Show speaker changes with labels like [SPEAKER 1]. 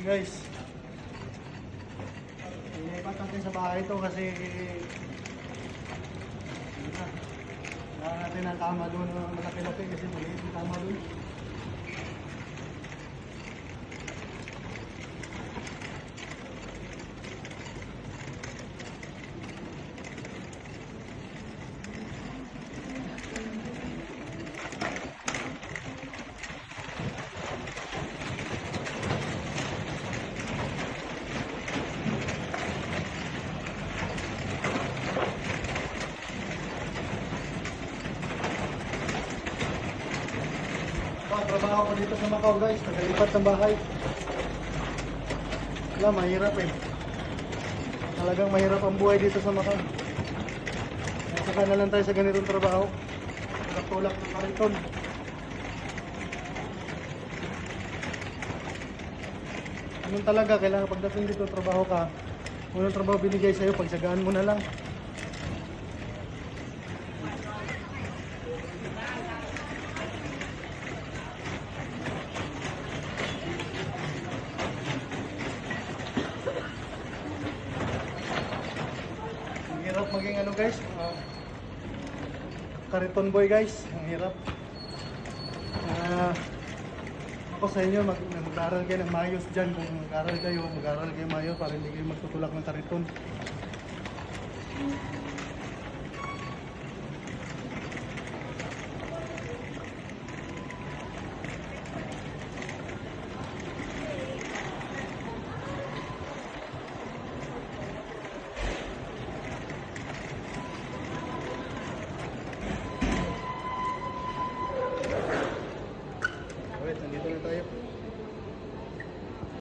[SPEAKER 1] Guys, ilipat natin sa bahay ito kasi wala natin ang kama doon malaki-laki kasi maliit yung kama doon. Trabaho ko dito sa Macau guys, nagalipat ng bahay. Wala, mahirap eh. Talagang mahirap ang buhay dito sa Macau. Saka na lang tayo sa ganitong trabaho. Tulak-tulak ng kariton. Ganun talaga, kailangan pagdating dito trabaho ka. Unang trabaho binigay sa'yo, pagsagaan mo na lang. Hirap maging ano guys, kariton boy guys, ang hirap. Ako sa inyo, mag-aaral kayo ng maayos dyan. Kung mag-aaral kayo maayos para hindi kayo magtutulak ng kariton.